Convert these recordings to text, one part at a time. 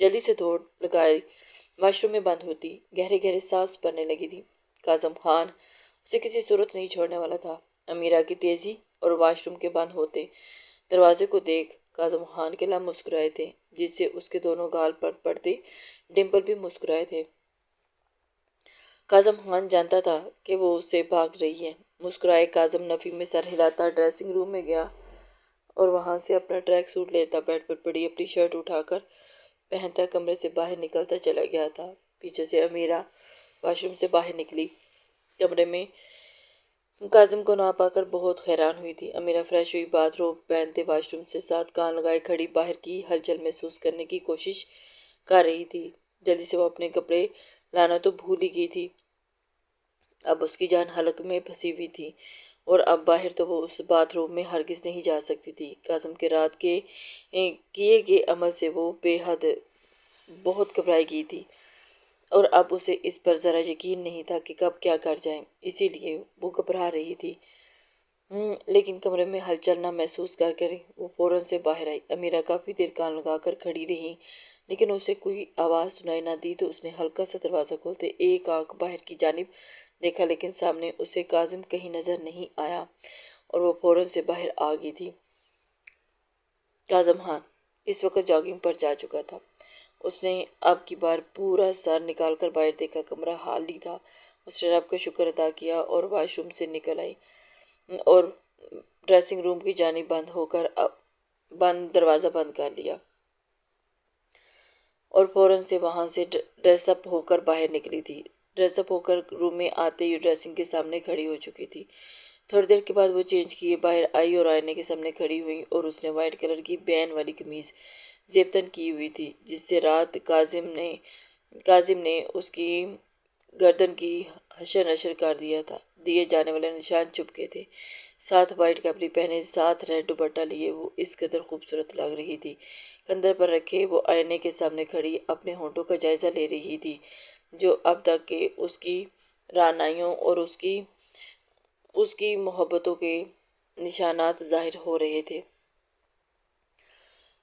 جلدی سے دوڑ لگائی واش روم میں بند ہوتی، گہرے گہرے سانس بھرنے لگی تھی۔ کاظم خان اسے کسی صورت نہیں چھوڑنے والا تھا۔ امیرہ کی تیزی اور واش روم کے بند ہوتے دروازے کو دیکھ کاظم خان کے لب مسکرائے تھے، جس سے اس کے دونوں گال پر پڑتے ڈمپل بھی مسکرائے تھے۔ کاظم خان جانتا تھا کہ وہ اس سے بھاگ رہی ہے۔ مسکرائے کاظم نفی میں سر ہلاتا ڈریسنگ روم میں گیا اور وہاں سے اپنا ٹریک سوٹ لیتا بیڈ پر پڑی اپنی شرٹ اٹھا کر پہنتا کمرے سے باہر نکلتا چلا گیا تھا۔ پیچھے سے امیرہ واش روم سے باہر نکلی۔ کمرے میں کاظم کو نہ پا کر بہت حیران ہوئی تھی۔ امیرہ فریش ہوئی، باتھ روب پہنتے واش روم سے ساتھ کان لگائے کھڑی باہر کی ہلچل محسوس کرنے کی کوشش کر رہی تھی۔ جلدی سے وہ اپنے کپڑے لانا تو بھول ہی گئی تھی۔ اب اس کی جان حلق میں پھنسی ہوئی تھی اور اب باہر تو وہ اس باتھ روم میں ہرگز نہیں جا سکتی تھی۔ کاظم کے رات کے کیے گئے عمل سے وہ بے حد بہت گھبرائی گئی تھی اور اب اسے اس پر ذرا یقین نہیں تھا کہ کب کیا کر جائے، اسی لیے وہ گھبرا رہی تھی۔ لیکن کمرے میں ہلچل نہ محسوس کر کے وہ فوراً سے باہر آئی۔ امیرہ کافی دیر کان لگا کر کھڑی رہی لیکن اسے کوئی آواز سنائی نہ دی تو اس نے ہلکا سا دروازہ کھولتے ایک آنکھ باہر کی جانب دیکھا، لیکن سامنے اسے کاظم کہیں نظر نہیں آیا اور وہ فوراً سے باہر آ گئی تھی۔ کاظم خان اس وقت جاگنگ پر جا چکا تھا۔ اس نے اب کی بار پورا سر نکال کر باہر دیکھا، کمرہ خالی تھا۔ اس نے رب کا شکر ادا کیا اور واش روم سے نکل آئی اور ڈریسنگ روم کی جانب دروازہ بند کر لیا اور فوراً سے وہاں سے ڈریس اپ ہو کر باہر نکلی تھی۔ ڈریس اپ ہو کر روم میں آتے ہی ڈریسنگ کے سامنے کھڑی ہو چکی تھی۔ تھوڑی دیر کے بعد وہ چینج کیے باہر آئی اور آئینے کے سامنے کھڑی ہوئی اور اس نے وائٹ کلر کی بین والی قمیض زیبتن کی ہوئی تھی جس سے رات کاظم نے اس کی گردن کی حشر نشر کر دیا تھا۔ دیے جانے والے نشان چپکے تھے۔ ساتھ وائٹ کپڑے پہنے، ساتھ ریڈ دوپٹہ لیے وہ اس قدر خوبصورت لگ رہی تھی۔ کندھے پر رکھے وہ آئینے کے سامنے کھڑی اپنے ہونٹوں کا جائزہ لے رہی تھی جو اب تک کے اس کی رعنائیوں اور اس کی محبتوں کے نشانات ظاہر ہو رہے تھے۔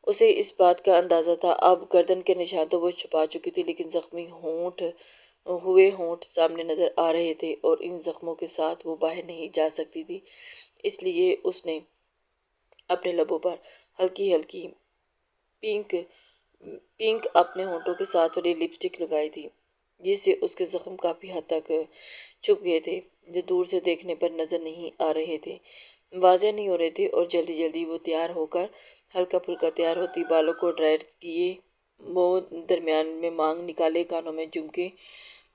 اسے اس بات کا اندازہ تھا اب گردن کے نشان تو وہ چھپا چکی تھی لیکن زخمی ہوئے ہونٹ سامنے نظر آ رہے تھے اور ان زخموں کے ساتھ وہ باہر نہیں جا سکتی تھی۔ اس لیے اس نے اپنے لبوں پر ہلکی ہلکی پنک اپنے ہونٹوں کے ساتھ والی لپسٹک لگائی تھی جس سے اس کے زخم کافی حد تک چھپ گئے تھے جو دور سے دیکھنے پر نظر نہیں آ رہے تھے، واضح نہیں ہو رہے تھے اور جلدی جلدی وہ تیار ہو کر ہلکا پھلکا تیار ہوتی، بالوں کو ڈرائر کیے وہ درمیان میں مانگ نکالے، کانوں میں جھمکے،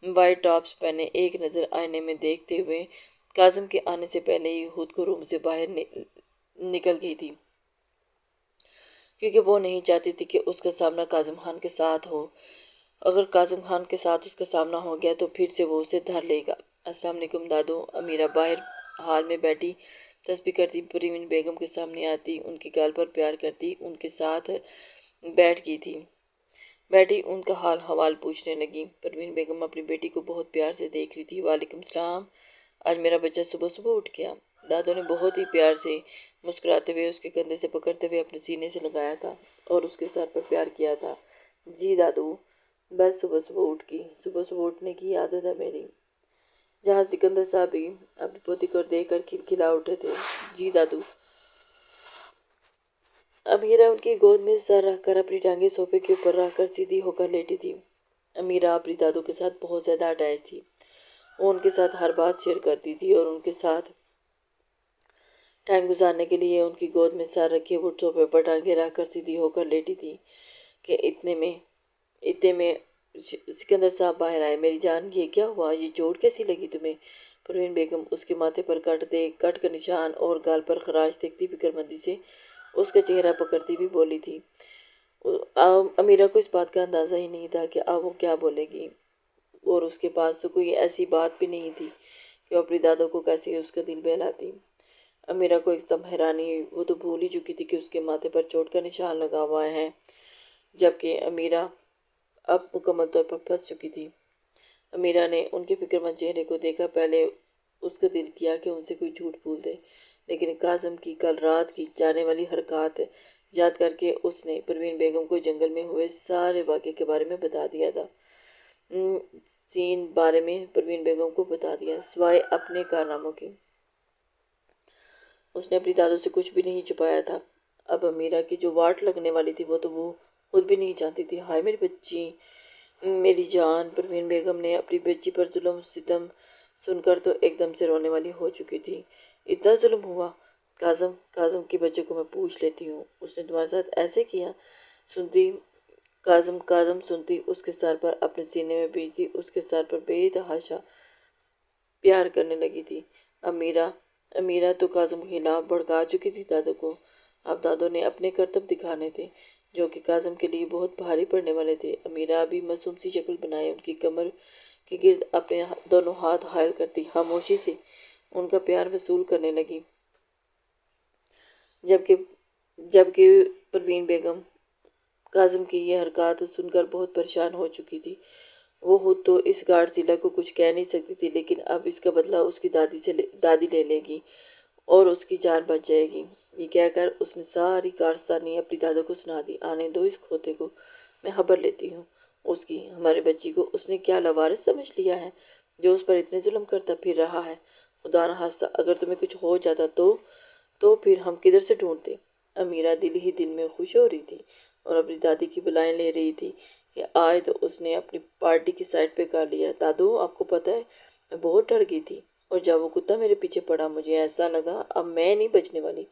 وائٹ ٹاپس پہنے ایک نظر آئینے میں دیکھتے ہوئے کاظم کے آنے سے پہلے ہی خود کو روم سے باہر نکل گئی تھی کیونکہ وہ نہیں چاہتی تھی کہ اس کا سامنا کاظم خان کے ساتھ ہو۔ اگر کاظم خان کے ساتھ اس کا سامنا ہو گیا تو پھر سے وہ اسے دھر لے گا۔ السلام علیکم دادو۔ امیرہ باہر ہال میں بیٹھی تسبیح کرتی پروین بیگم کے سامنے آتی، ان کے گال پر پیار کرتی ان کے ساتھ بیٹھ گئی تھی۔ بیٹھی ان کا حال حوال پوچھنے لگی۔ پروین بیگم اپنی بیٹی کو بہت پیار سے دیکھ رہی تھی۔ وعلیکم السلام، آج میرا بچہ صبح صبح اٹھ گیا۔ دادو نے بہت ہی پیار سے مسکراتے ہوئے اس کے کندھے سے پکڑتے ہوئے اپنے سینے سے لگایا تھا اور اس کے سر پر پیار کیا تھا۔ جی دادو، بس صبح صبح اٹھ گئی، صبح صبح اٹھنے کی عادت ہے میری۔ جہاں سکندر صاحب بھی اپنی پوتی کو دیکھ کر کھلکھلا اٹھے تھے۔ جی دادو۔ امیرہ ان کی گود میں سر رکھ کر اپنی ٹانگیں صوفے کے اوپر رکھ کر سیدھی ہو کر لیٹی تھی۔ امیرہ اپنی دادو کے ساتھ بہت زیادہ اٹیچ تھی۔ وہ ان کے ساتھ ہر بات شیئر کرتی تھی اور ان کے ساتھ ٹائم گزارنے کے لیے ان کی گود میں سر رکھے وہ صوفے پر ٹانگیں رکھ کر سیدھی ہو کر لیٹی تھی کہ اتنے میں سکندر صاحب باہر آئے۔ میری جان، یہ کیا ہوا؟ یہ چوٹ کیسی لگی تمہیں؟ پروین بیگم اس کے ماتھے پر کٹ کا نشان اور گال پر خراش دیکھتی فکر مندی سے اس کا چہرہ پکڑتی بھی بولی تھی۔ امیرہ کو اس بات کا اندازہ ہی نہیں تھا کہ اب وہ کیا بولے گی اور اس کے پاس تو کوئی ایسی بات بھی نہیں تھی کہ وہ اپنی دادو کو کیسے اس کا دل بہلاتی۔ امیرہ کو ایک دم حیرانی ہوئی، وہ تو بھول ہی چکی تھی کہ اس کے ماتھے پر چوٹ کا نشان لگا ہوا ہے، جبکہ امیرہ اب مکمل طور پر پھنس چکی تھی۔ امیرہ نے ان کے فکر مند چہرے کو دیکھا، پہلے اس کا دل کیا کہ ان سے کوئی جھوٹ بول دے، لیکن کاظم کی کل رات کی جانے والی حرکات یاد کر کے اس نے پروین بیگم کو جنگل میں ہوئے سارے واقعے کے بارے میں بتا دیا تھا۔ سین بارے میں پروین بیگم کو بتا دیا، سوائے اپنے کارناموں کے۔ اس نے اپنی دادوں سے کچھ بھی نہیں چھپایا تھا۔ اب امیرہ کی جو واٹ لگنے والی تھی وہ تو وہ خود بھی نہیں جانتی تھی۔ ہائے میری بچی، میری جان! پروین بیگم نے اپنی بچی پر ظلم ستم سن کر تو ایک دم سے رونے والی ہو چکی تھی۔ اتنا ظلم ہوا؟ کاظم کے بچے کو میں پوچھ لیتی ہوں، اس نے تمہارے ساتھ ایسے کیا؟ سنتی کاظم سنتی اس کے سر پر اپنے سینے میں بیچتی اس کے سر پر بے تحاشا پیار کرنے لگی تھی۔ امیرہ تو کاظم کے خلاف بھڑکا چکی تھی دادو کو۔ اب دادو نے اپنے کرتب دکھانے تھے جو کہ کاظم کے لیے بہت بھاری پڑنے والے تھے۔ امیرہ ابھی معصوم سی شکل بنائے ان کی کمر کے گرد اپنے دونوں ہاتھ حائل کرتی خاموشی سے ان کا پیار وصول کرنے لگی، جبکہ پروین بیگم کاظم کی یہ حرکات سن کر بہت پریشان ہو چکی تھی۔ وہ خود تو اس گارڈ زیلا کو کچھ کہہ نہیں سکتی تھی، لیکن اب اس کا بدلہ اس کی دادی لے لے گی اور اس کی جان بچ جائے گی۔ یہ کہہ کر اس نے ساری کارستانی اپنی دادو کو سنا دی۔ آنے دو اس کھوتے کو، میں خبر لیتی ہوں اس کی۔ ہمارے بچی کو اس نے کیا لاوارث سمجھ لیا ہے جو اس پر اتنے ظلم کرتا پھر رہا ہے؟ خدا نہ خواستہ اگر تمہیں کچھ ہو جاتا تو پھر ہم کدھر سے ڈھونڈتے؟ امیرہ دل ہی دل میں خوش ہو رہی تھی اور اپنی دادی کی بلائیں لے رہی تھی کہ آج تو اس نے اپنی پارٹی کی سائڈ پہ کر لیا۔ دادو، آپ کو پتہ ہے میں بہت ڈر گئی تھی اور جب وہ کتا میرے پیچھے پڑا مجھے ایسا لگا اب میں نہیں بچنے والی۔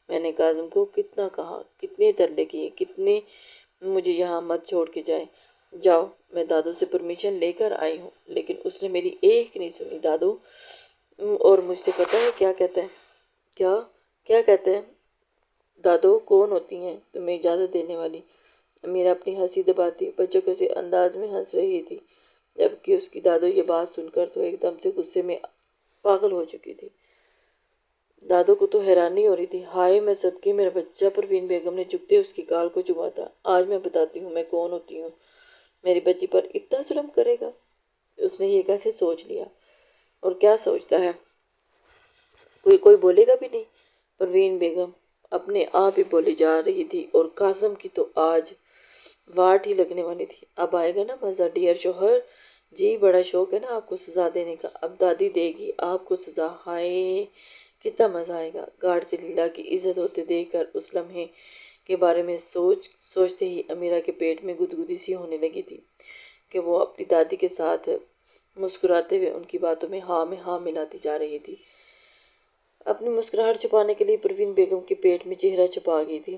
میں نے کاظم کو کتنا کہا، کتنے ترلے کیے، کتنے مجھے یہاں مت چھوڑ کے جاؤ۔ میں دادو سے پرمیشن لے کر آئی ہوں لیکن اس نے میری ایک نہیں سنی۔ دادو اور مجھ سے پتہ ہے کیا کہتا ہے؟ کیا کہتا ہے؟ دادو کون ہوتی ہیں تمہیں اجازت دینے والی؟ میرا اپنی ہنسی دباتی بچوں سے انداز میں ہنس رہی تھی، جبکہ اس کی دادو یہ بات سن کر تو ایک دم سے غصے میں پاگل ہو چکی تھی۔ دادو کو تو حیرانی ہو رہی تھی۔ ہائے میں صدقے میرا بچہ! پروین بیگم نے جھکتے اس کی گال کو چوما تھا۔ آج میں بتاتی ہوں میں کون ہوتی ہوں۔ میری بچی پر اتنا ظلم کرے گا؟ اس نے یہ کیسے سوچ لیا؟ اور کیا سوچتا ہے؟ کوئی بولے گا بھی نہیں۔ پروین بیگم اپنے آپ ہی بولی جا رہی تھی اور کاظم کی تو آج واٹ ہی لگنے والی تھی۔ اب آئے گا نا مزہ ڈیئر شوہر؟ جی بڑا شوق ہے نا آپ کو سزا دینے کا۔ اب دادی دے گی آپ کو سزا۔ ہائے کتنا مزہ آئے گا۔ گارڈ لیلا کی عزت ہوتے دیکھ کر اس لمحے کے بارے میں سوچتے ہی امیرہ کے پیٹ میں گدگدی سی ہونے لگی تھی کہ وہ اپنی دادی کے ساتھ مسکراتے ہوئے ان کی باتوں میں ہاں ملاتی جا رہی تھی۔ اپنی مسکراہٹ چھپانے کے لیے پروین بیگم کے پیٹ میں چہرہ چھپا گئی تھی،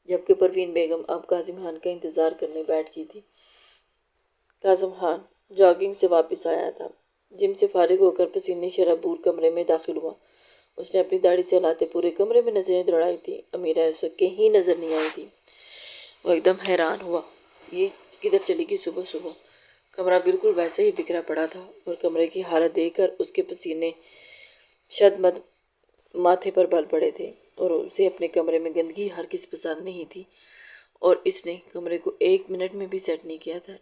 جبکہ پروین بیگم اب کاظم خان کا انتظار کرنے بیٹھ گئی تھی۔ کاظم خان جاگنگ سے واپس آیا تھا۔ جم سے فارغ ہو کر پسینے شرابور کمرے میں داخل ہوا۔ اس نے اپنی داڑھی سے ہلاتے پورے کمرے میں نظریں دوڑائی تھی۔ امیرہ اسے کہیں نظر نہیں آئی تھی۔ وہ ایک دم حیران ہوا، یہ کدھر چلی گئی صبح صبح؟ کمرہ بالکل ویسے ہی بکھرا پڑا تھا اور کمرے کی حالت دیکھ کر اس کے پسینے شدمد ماتھے پر بل پڑے تھے اور اسے اپنے کمرے میں گندگی ہرگز پسند نہیں تھی اور اس نے کمرے کو ایک منٹ میں بھی سیٹ نہیں کیا تھا۔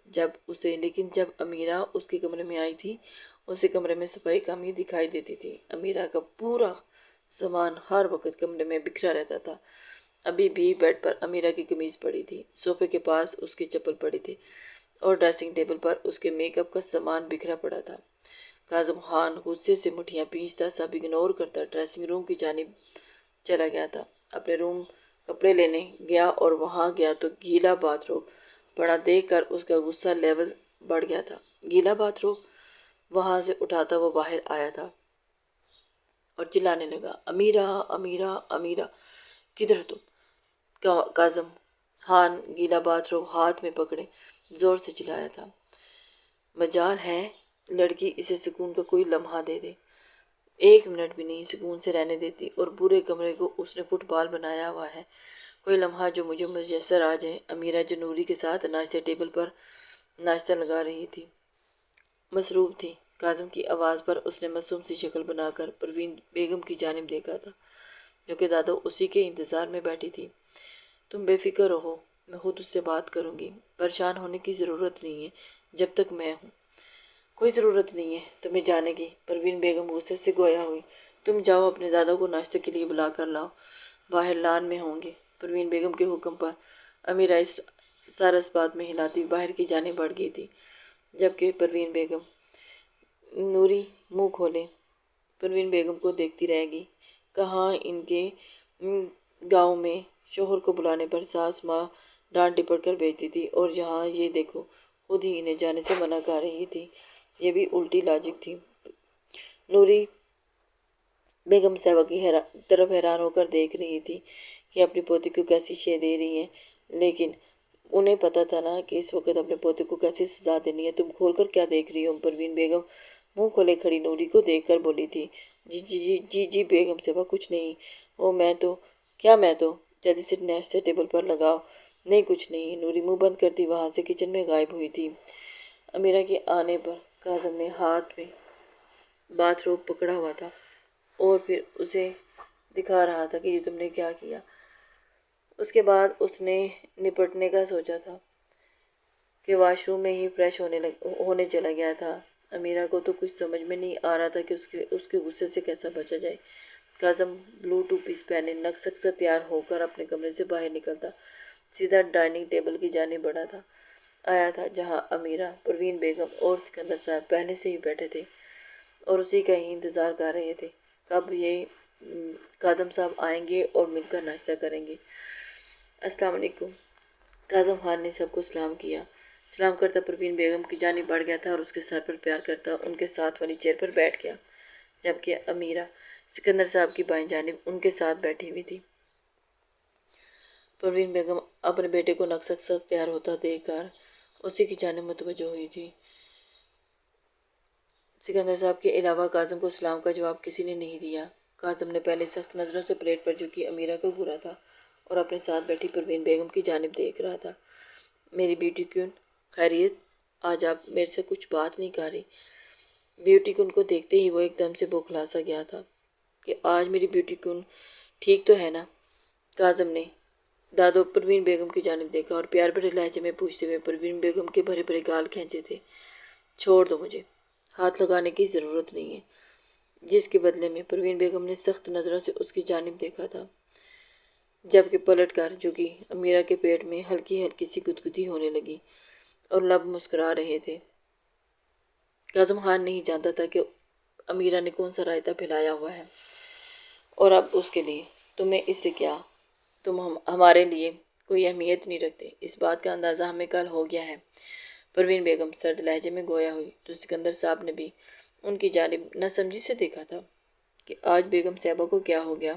لیکن جب امیرہ اس کے کمرے میں آئی تھی اسے کمرے میں صفائی کمی دکھائی دیتی تھی۔ امیرہ کا پورا سامان ہر وقت کمرے میں بکھرا رہتا تھا۔ ابھی بھی بیڈ پر امیرہ کی قمیض پڑی تھی، صوفے کے پاس اس کے چپل پڑے تھے اور ڈریسنگ ٹیبل پر اس کے میک اپ کا سامان بکھرا پڑا تھا۔ کاظم خان غصے سے مٹھیاں پیچتا سب اگنور کرتا ڈریسنگ روم کی جانب چلا گیا تھا۔ اپنے روم کپڑے لینے گیا اور وہاں گیا تو گیلا باتھ روم پڑا دیکھ کر اس کا غصہ لیول بڑھ گیا تھا۔ گیلا باتھ روم؟ وہاں سے اٹھاتا وہ باہر آیا تھا اور چلانے لگا، امیرہ امیرہ امیرہ کدھر تم؟ کاظم خان گیلا باتھ روم ہاتھ میں پکڑے زور سے چلایا تھا۔ مجال ہے لڑکی اسے سکون کا کوئی لمحہ دے دے، ایک منٹ بھی نہیں سکون سے رہنے دیتی اور پورے کمرے کو اس نے فٹ بال بنایا ہوا ہے۔ کوئی لمحہ جو مجھے میسر آ جائے۔ امیرہ جو نوری کے ساتھ ناشتے ٹیبل پر ناشتہ لگا رہی تھی مصروف تھی۔ کاظم کی آواز پر اس نے معصوم سی شکل بنا کر پروین بیگم کی جانب دیکھا تھا جو کہ دادو اسی کے انتظار میں بیٹھی تھی۔ تم بے فکر رہو، میں خود اس سے بات کروں گی، پریشان ہونے کی ضرورت نہیں ہے جب تک میں ہوں۔ کوئی ضرورت نہیں ہے تمہیں جانے کی۔ پروین بیگم غصے سے گویا ہوئی۔ تم جاؤ اپنے دادا کو ناشتے کے لیے بلا کر لاؤ، باہر لان میں ہوں گے۔ پروین بیگم کے حکم پر امیرہ اس سارا اسبات میں ہلاتی باہر کی جانب بڑھ گئی تھی، جبکہ پروین بیگم نوری منہ کھولے پروین بیگم کو دیکھتی رہ گئی۔ کہاں ان کے گاؤں میں شوہر کو بلانے پر ساس ماں ڈانٹ ڈپٹ کر بھیجتی تھی، اور یہاں یہ دیکھو خود ہی انہیں جانے سے منع کر رہی تھی۔ یہ بھی الٹی لاجک تھی۔ نوری بیگم صاحبہ کی طرف حیران ہو کر دیکھ رہی تھی کہ اپنی پوتی کو کیسی شے دے رہی ہیں، لیکن انہیں پتا تھا نا کہ اس وقت اپنے پوتے کو کیسی سزا دینی ہے۔ تم کھول کر کیا دیکھ رہی ہو؟ پروین بیگم منہ کھولے کھڑی نوری کو دیکھ کر بولی تھی۔ جی جی جی جی جی بیگم صاحبہ کچھ نہیں۔ میں تو جلدی سے ناشتہ ٹیبل پر لگاؤ۔ نہیں کچھ نہیں۔ نوری منہ بند کرتی وہاں سے کچن میں غائب ہوئی تھی۔ امیرہ کے آنے پر کاظم نے ہاتھ میں باتھ روب پکڑا ہوا تھا اور پھر اسے دکھا رہا تھا کہ یہ تم نے کیا کیا۔ اس کے بعد اس نے نپٹنے کا سوچا تھا کہ واش روم میں ہی فریش ہونے چلا گیا تھا۔ امیرہ کو تو کچھ سمجھ میں نہیں آ رہا تھا کہ اس کے غصے سے کیسا بچا جائے۔ کاظم بلو ٹو پیس پہنے نک سک تیار ہو کر اپنے کمرے سے باہر نکلتا سیدھا ڈائننگ ٹیبل کی جانب آیا تھا، جہاں امیرہ، پروین بیگم اور سکندر صاحب پہلے سے ہی بیٹھے تھے اور اسی کا ہی انتظار کر رہے تھے کب یہ کاظم صاحب آئیں گے اور مل کر ناشتہ کریں گے۔ السلام علیکم۔ کاظم خان نے سب کو سلام کیا۔ سلام کرتا پروین بیگم کی جانب بڑھ گیا تھا اور اس کے سر پر پیار کرتا ان کے ساتھ والی چیئر پر بیٹھ گیا، جبکہ امیرہ سکندر صاحب کی بائیں جانب ان کے ساتھ بیٹھی ہوئی تھی۔ پروین بیگم اپنے بیٹے کو نقص تیار ہوتا دیکھ کر اسی کی جانب متوجہ ہوئی تھی۔ سکندر صاحب کے علاوہ کاظم کو سلام کا جواب کسی نے نہیں دیا۔ کاظم نے پہلے سخت نظروں سے پلیٹ پر جھکی امیرہ کو گھورا تھا اور اپنے ساتھ بیٹھی پروین بیگم کی جانب دیکھ رہا تھا۔ میری بیٹی کیون، خیریت؟ آج آپ میرے سے کچھ بات نہیں کر رہی؟ بیوٹی کن کو دیکھتے ہی وہ ایک دم سے بوکھلا سا گیا تھا کہ آج میری بیوٹی کن ٹھیک تو ہے نا؟ کاظم نے دادو پروین بیگم کی جانب دیکھا اور پیار بھرے لہجے میں پوچھتے ہوئے پروین بیگم کے بھرے بھرے گال کھینچے تھے۔ چھوڑ دو مجھے، ہاتھ لگانے کی ضرورت نہیں ہے۔ جس کے بدلے میں پروین بیگم نے سخت نظروں سے اس کی جانب دیکھا تھا، جبکہ پلٹ کر جھکی امیرہ کے پیٹ میں ہلکی ہلکی سی گدگدی ہونے لگی اور لب مسکرا رہے تھے۔ کاظم خان نہیں جانتا تھا کہ امیرہ نے کون سا رائتہ پھیلایا ہوا ہے، اور اب اس کے لیے تمہیں اس سے کیا، تم ہمارے لیے کوئی اہمیت نہیں رکھتے، اس بات کا اندازہ ہمیں کل ہو گیا ہے۔ پروین بیگم سرد لہجے میں گویا ہوئی تو سکندر صاحب نے بھی ان کی جانب نہ سمجھی سے دیکھا تھا کہ آج بیگم صاحبہ کو کیا ہو گیا۔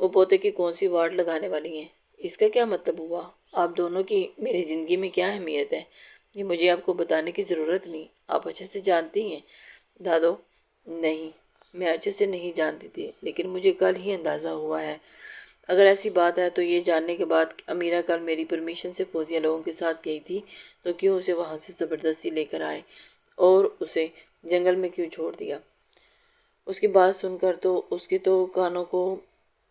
وہ پوتے کی کون سی وارڈ لگانے والی ہیں؟ اس کا کیا مطلب ہوا؟ آپ دونوں کی میری زندگی میں کیا اہمیت ہے، یہ مجھے آپ کو بتانے کی ضرورت نہیں، آپ اچھے سے جانتی ہیں۔ دادو نہیں، میں اچھے سے نہیں جانتی تھی، لیکن مجھے کل ہی اندازہ ہوا ہے۔ اگر ایسی بات ہے تو یہ جاننے کے بعد کہ امیرہ کل میری پرمیشن سے فوزیہ لوگوں کے ساتھ گئی تھی تو کیوں اسے وہاں سے زبردستی لے کر آئے اور اسے جنگل میں کیوں چھوڑ دیا؟ اس کی بات سن کر تو اس کے تو کانوں کو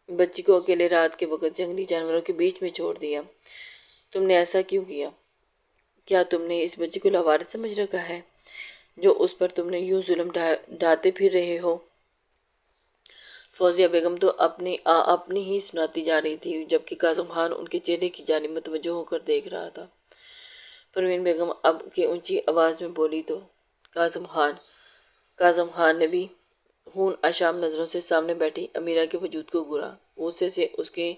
بچی کو اکیلے رات کے وقت جنگلی جانوروں کے بیچ میں چھوڑ دیا۔ تم نے ایسا کیوں کیا؟ کیا تم نے اس بچی کو لاوارث سمجھ رکھا ہے جو اس پر تم نے یوں ظلم ڈھاتے پھر رہے ہو؟ فوزیہ بیگم تو اپنی ہی سناتی جا رہی تھی، جبکہ کاظم خان ان کے چہرے کی جانب متوجہ ہو کر دیکھ رہا تھا۔ پروین بیگم اب کے اونچی آواز میں بولی تو کاظم خان نے بھی خون آشام نظروں سے سامنے بیٹھی امیرہ کے وجود کو گھورا۔ غصے سے اس کے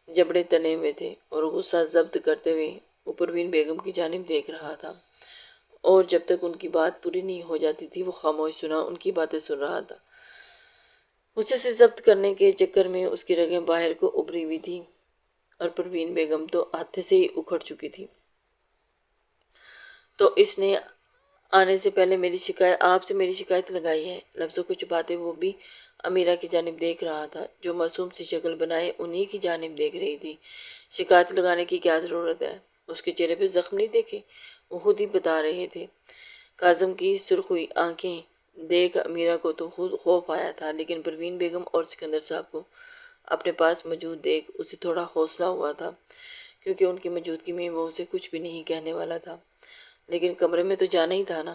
جبڑے تنے ہوئے تھے اور غصہ ضبط کرتے ہوئے وہ پروین بیگم کی جانب دیکھ رہا تھا، اور جب تک ان کی بات پوری نہیں ہو جاتی تھی وہ خاموش ان کی باتیں سن رہا تھا۔ غصے سے ضبط کرنے کے چکر میں اس کی رگیں باہر کو ابھری ہوئی تھی اور پروین بیگم تو ہاتھے سے ہی اکھڑ چکی تھی۔ تو اس نے آنے سے پہلے آپ سے میری شکایت لگائی ہے؟ لفظوں کو چھپاتے وہ بھی امیرہ کی جانب دیکھ رہا تھا، جو معصوم سی شکل بنائے انہی کی جانب دیکھ رہی تھی۔ شکایت لگانے کی کیا ضرورت ہے؟ اس کے چہرے پہ زخم نہیں دیکھے؟ وہ خود ہی بتا رہے تھے۔ کاظم کی سرخ ہوئی آنکھیں دیکھ امیرہ کو تو خود خوف آیا تھا، لیکن پروین بیگم اور سکندر صاحب کو اپنے پاس موجود دیکھ اسے تھوڑا حوصلہ ہوا تھا، کیونکہ ان کی موجودگی میں وہ اسے کچھ بھی نہیں کہنے والا تھا۔ لیکن کمرے میں تو جانا ہی تھا نا،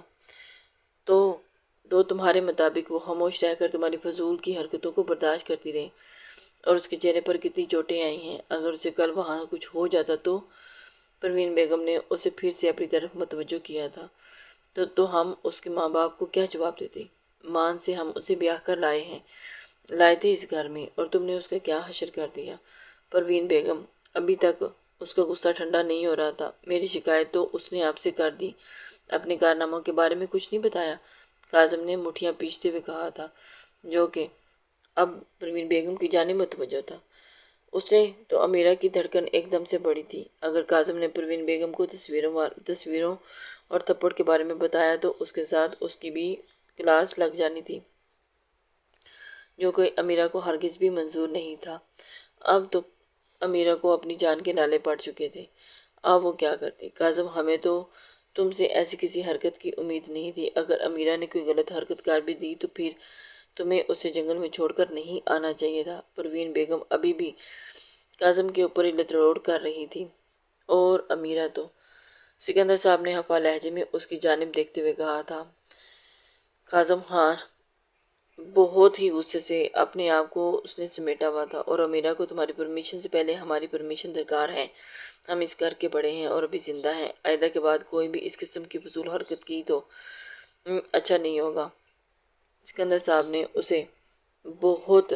تو تمہارے مطابق وہ خاموش رہ کر تمہاری فضول کی حرکتوں کو برداشت کرتی رہی۔ اور اس کے چہرے پر کتنی چوٹیں آئی ہیں۔ اگر اسے کل وہاں کچھ ہو جاتا تو پروین بیگم نے اسے پھر سے اپنی طرف متوجہ کیا تھا تو ہم اس کے ماں باپ کو کیا جواب دیتے؟ مان سے ہم اسے بیاہ کر لائے تھے اس گھر میں، اور تم نے اس کا کیا حشر کر دیا؟ پروین بیگم ابھی تک اس کا غصہ ٹھنڈا نہیں ہو رہا تھا۔ میری شکایت تو اس نے آپ سے کر دی، اپنے کارناموں کے بارے میں کچھ نہیں بتایا؟ کاظم نے مٹھیاں پیچھتے ہوئے کہا تھا، جو کہ اب پروین بیگم کی جانب متوجہ تھا۔ اس نے تو امیرہ کی دھڑکن ایک دم سے بڑھی تھی۔ اگر کاظم نے پروین بیگم کو تصویروں اور تھپڑ کے بارے میں بتایا تو اس کے ساتھ اس کی بھی کلاس لگ جانی تھی، جو کہ امیرہ کو ہرگز بھی منظور نہیں تھا۔ اب تو امیرہ کو اپنی جان کے نالے پڑ چکے تھے۔ اب وہ کیا کرتی؟ کاظم ہمیں تو تم سے ایسی کسی حرکت کی امید نہیں تھی۔ اگر امیرہ نے کوئی غلط حرکت کر بھی دی تو پھر تمہیں اسے جنگل میں چھوڑ کر نہیں آنا چاہیے تھا۔ پروین بیگم ابھی بھی کاظم کے اوپر لتڑوڑ کر رہی تھی، اور امیرہ تو… سکندر صاحب نے خفا لہجے میں اس کی جانب دیکھتے ہوئے کہا تھا۔ کاظم خان بہت ہی غصے سے اپنے آپ کو اس نے سمیٹا ہوا تھا، اور امیرہ کو تمہاری پرمیشن سے پہلے ہماری پرمیشن درکار ہے۔ ہم اس گھر کے بڑے ہیں اور ابھی زندہ ہیں۔ آئندہ کے بعد کوئی بھی اس قسم کی فضول حرکت کی تو اچھا نہیں ہوگا۔ سکندر صاحب نے اسے بہت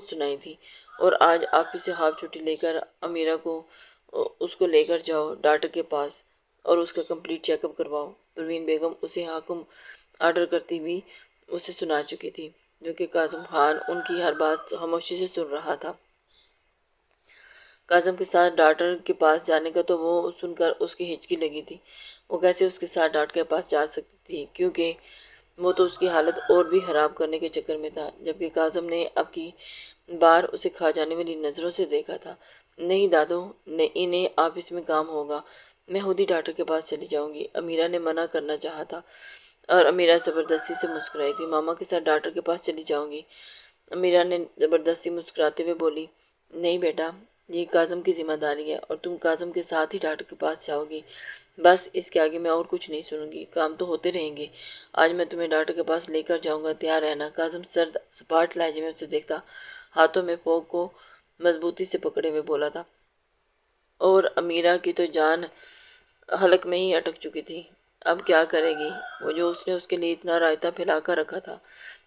سنائی تھی، اور آج آفس سے ہاف چھٹی لے کر امیرہ کو اس کو لے کر جاؤ ڈاکٹر کے پاس اور اس کا کمپلیٹ چیک اپ کرواؤ۔ پروین بیگم اسے حکم آرڈر کرتی ہوئی اسے سنا چکی تھی، جو کہ کاظم خان ان کی ہر بات خاموشی سے سن رہا تھا۔ کاظم کے ساتھ ڈاکٹر کے پاس جانے کا تو وہ سن کر اس کی ہچکی لگی تھی۔ وہ کیسے اس کے ساتھ ڈاکٹر کے پاس جا سکتی تھی، کیونکہ وہ تو اس کی حالت اور بھی خراب کرنے کے چکر میں تھا، جبکہ کاظم نے اب کی بار اسے کھا جانے والی نظروں سے دیکھا تھا۔ نہیں دادو، انہیں آفس میں کام ہوگا، میں خود ہی ڈاکٹر کے پاس چلی جاؤں گی۔ امیرہ نے منع کرنا چاہا تھا، اور امیرہ زبردستی سے مسکرائی تھی۔ ماما کے ساتھ ڈاکٹر کے پاس چلی جاؤں گی، امیرہ نے زبردستی مسکراتے ہوئے بولی۔ نہیں بیٹا، یہ کاظم کی ذمہ داری ہے، اور تم کاظم کے ساتھ ہی ڈاکٹر کے پاس جاؤ گی۔ بس اس کے آگے میں اور کچھ نہیں سنوں گی، کام تو ہوتے رہیں گے۔ آج میں تمہیں ڈاکٹر کے پاس لے کر جاؤں گا، تیار رہنا۔ کاظم سرد سپاٹ لہجے میں اسے دیکھتا ہاتھوں میں فوک کو مضبوطی سے پکڑے ہوئے بولا تھا، اور امیرہ کی تو جان حلق میں ہی اٹک چکی تھی۔ اب کیا کرے گی وہ، جو اس نے اس کے لیے اتنا رائتا پھیلا کر رکھا تھا؟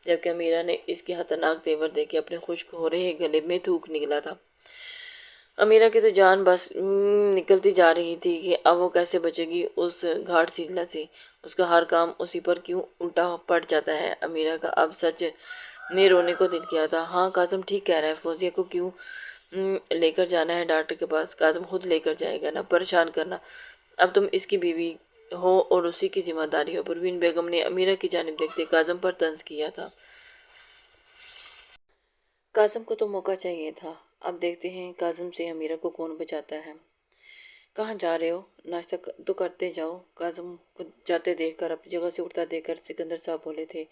جبکہ امیرہ نے اس کے خطرناک تیور دیکھ کے اپنے خشک ہو رہے گلے میں تھوک نکلا تھا۔ امیرہ کی تو جان بس نکلتی جا رہی تھی کہ اب وہ کیسے بچے گی اس گھاٹ سیلا سے۔ اس کا ہر کام اسی پر کیوں الٹا پڑ جاتا ہے؟ امیرہ کا اب سچ میں رونے کو دل کیا تھا۔ ہاں، کاظم ٹھیک کہہ رہا ہے، فوزیہ کو کیوں لے کر جانا ہے ڈاکٹر کے پاس؟ کاظم خود لے کر جائے گا نا، پریشان کرنا۔ اب تم اس کی بیوی ہو اور اسی کی ذمہ داری ہو۔ پروین بیگم نے امیرہ کی جانب دیکھتے کاظم پر طنز کیا تھا۔ کاظم کو تو موقع چاہیے تھا۔ اب دیکھتے ہیں کاظم سے امیرہ کو کون بچاتا ہے۔ کہاں جا رہے ہو؟ ناشتہ تو کرتے جاؤ۔ کاظم کو جاتے دیکھ کر اپنی جگہ سے اٹھتا دیکھ کر سکندر صاحب بولے تھے،